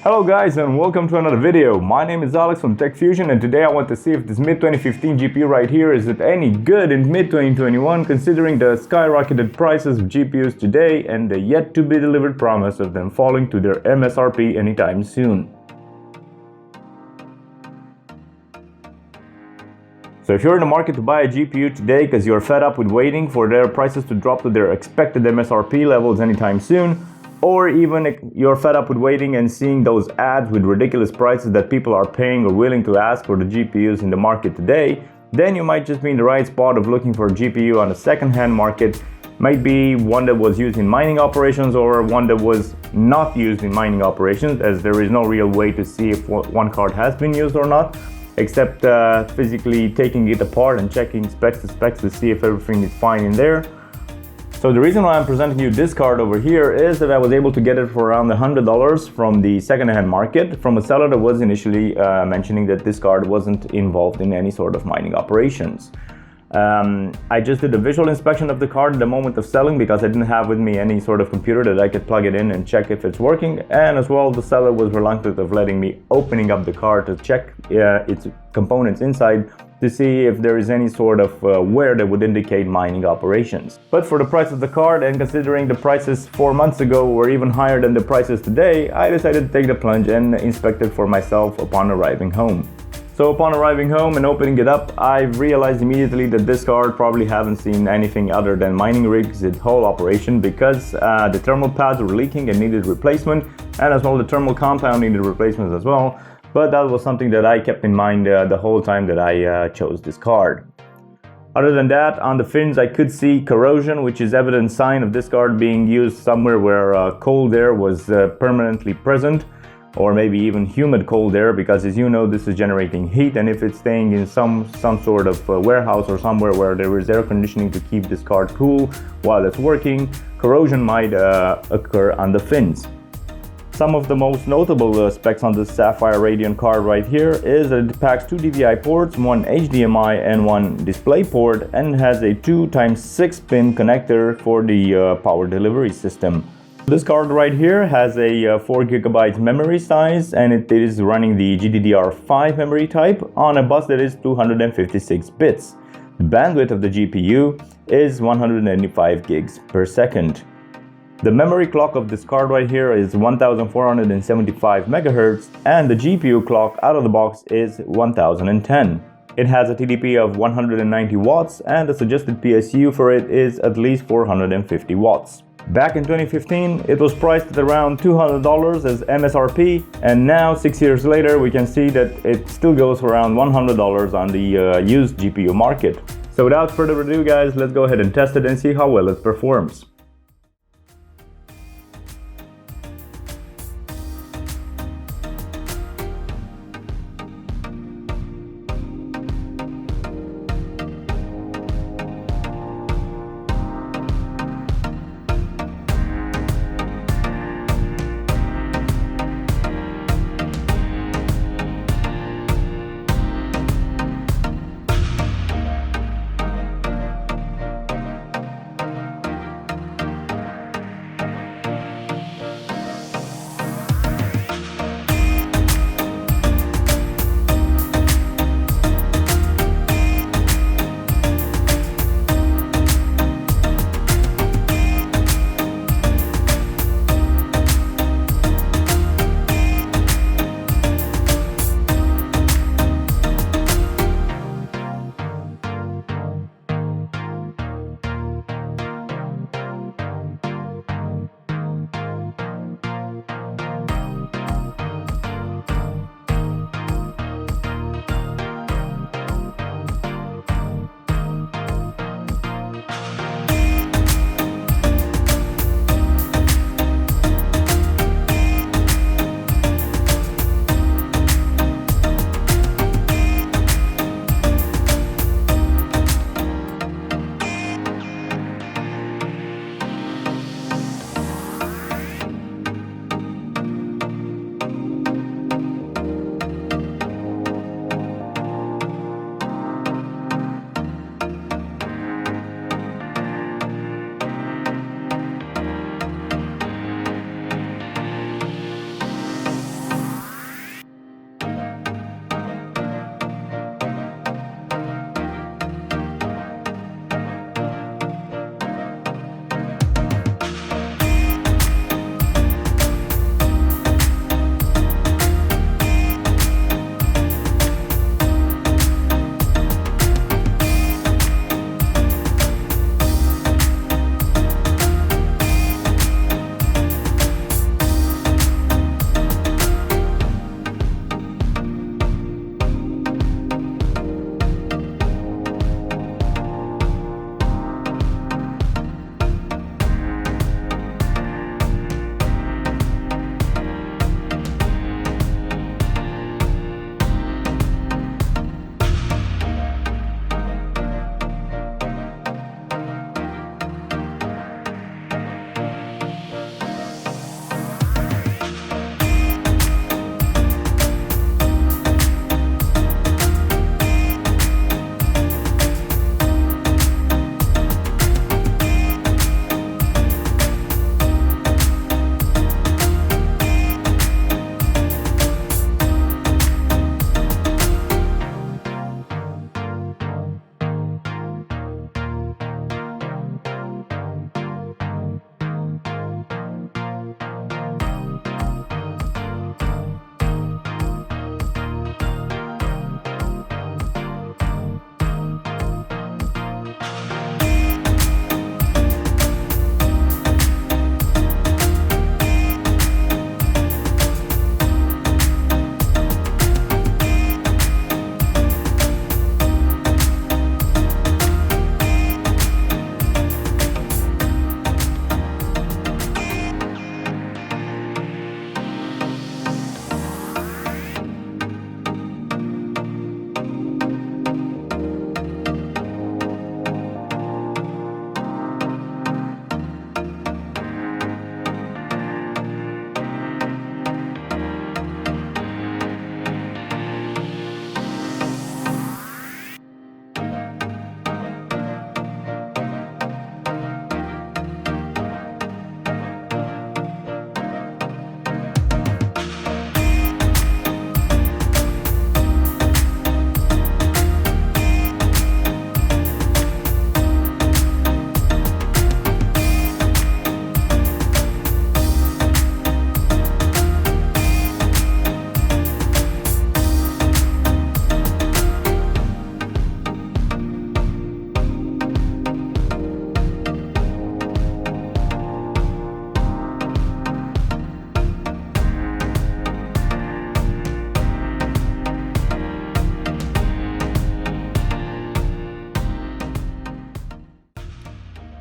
Hello guys and welcome to another video. My name is Alex from Tech Fusion, and today I want to see if this mid-2015 GPU right here is it any good in mid-2021 considering the skyrocketed prices of GPUs today and the yet to be delivered promise of them falling to their MSRP anytime soon. So if you're in the market to buy a GPU today because you're fed up with waiting for their prices to drop to their expected MSRP levels anytime soon, or even you're fed up with waiting and seeing those ads with ridiculous prices that people are paying or willing to ask for the GPUs in the market today, then you might just be in the right spot of looking for a GPU on the second-hand market. Might be one that was used in mining operations or one that was not used in mining operations, as there is no real way to see if one card has been used or not, except physically taking it apart and checking specs to see if everything is fine in there. So the reason why I'm presenting you this card over here is that I was able to get it for around $100 from the second-hand market from a seller that was initially mentioning that this card wasn't involved in any sort of mining operations. I just did a visual inspection of the card at the moment of selling because I didn't have with me any sort of computer that I could plug it in and check if it's working, and as well the seller was reluctant of letting me opening up the card to check its components inside to see if there is any sort of wear that would indicate mining operations. But for the price of the card, and considering the prices 4 months ago were even higher than the prices today, I decided to take the plunge and inspect it for myself upon arriving home. So upon arriving home and opening it up, I realized immediately that this card probably haven't seen anything other than mining rigs its whole operation, because the thermal pads were leaking and needed replacement, and as well the thermal compound needed replacement as well. But that was something that I kept in mind the whole time that I chose this card. Other than that, on the fins I could see corrosion, which is evident sign of this card being used somewhere where cold air was permanently present, or maybe even humid cold air, because as you know this is generating heat, and if it's staying in some sort of warehouse or somewhere where there is air conditioning to keep this card cool while it's working, corrosion might occur on the fins. Some of the most notable specs on this Sapphire Radeon card right here is that it packs 2 DVI ports, 1 HDMI and 1 display port, and has a 2x6 pin connector for the power delivery system. This card right here has a 4 GB memory size, and it is running the GDDR5 memory type on a bus that is 256 bits. The bandwidth of the GPU is 195 gigs per second. The memory clock of this card right here is 1475 MHz, and the GPU clock out of the box is 1010. It has a TDP of 190 watts, and the suggested PSU for it is at least 450 watts. Back in 2015, it was priced at around $200 as MSRP, and now 6 years later we can see that it still goes for around $100 on the used GPU market. So without further ado guys, let's go ahead and test it and see how well it performs.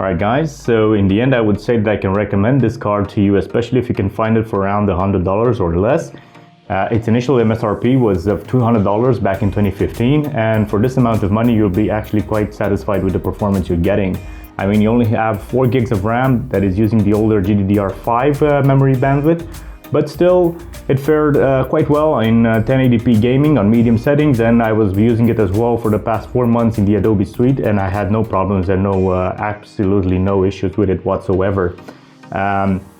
Alright guys, so in the end I would say that I can recommend this card to you, especially if you can find it for around $100 or less. Its initial MSRP was of $200 back in 2015, and for this amount of money you'll be actually quite satisfied with the performance you're getting. I mean, you only have 4 gigs of RAM that is using the older GDDR5 memory bandwidth, but still it fared quite well in 1080p gaming on medium settings, and I was using it as well for the past 4 months in the Adobe Suite, and I had no problems and absolutely no issues with it whatsoever.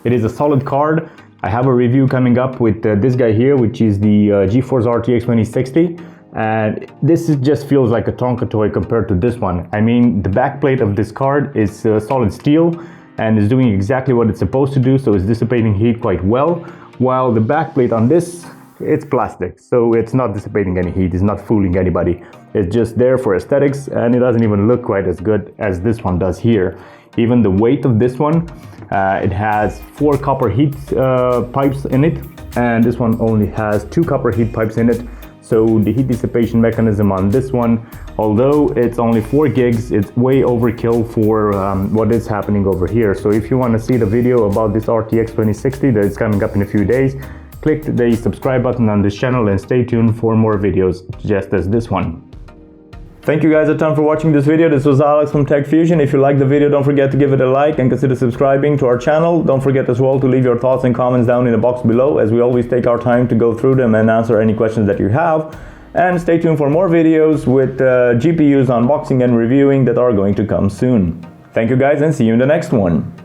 It is a solid card. I have a review coming up with this guy here, which is the GeForce RTX 2060, and this just feels like a Tonka toy compared to this one. I mean, the backplate of this card is solid steel and is doing exactly what it's supposed to do, so it's dissipating heat quite well, while the backplate on this, it's plastic, so it's not dissipating any heat, it's not fooling anybody. It's just there for aesthetics, and it doesn't even look quite as good as this one does here. Even the weight of this one, it has 4 copper heat pipes in it, and this one only has 2 copper heat pipes in it. So the heat dissipation mechanism on this one, although it's only 4 gigs, it's way overkill for what is happening over here. So if you want to see the video about this RTX 2060 that is coming up in a few days, click the subscribe button on this channel and stay tuned for more videos just as this one. Thank you guys a ton for watching this video. This was Alex from Tech Fusion. If you liked the video, don't forget to give it a like and consider subscribing to our channel. Don't forget as well to leave your thoughts and comments down in the box below, as we always take our time to go through them and answer any questions that you have. And stay tuned for more videos with GPUs unboxing and reviewing that are going to come soon. Thank you guys, and see you in the next one.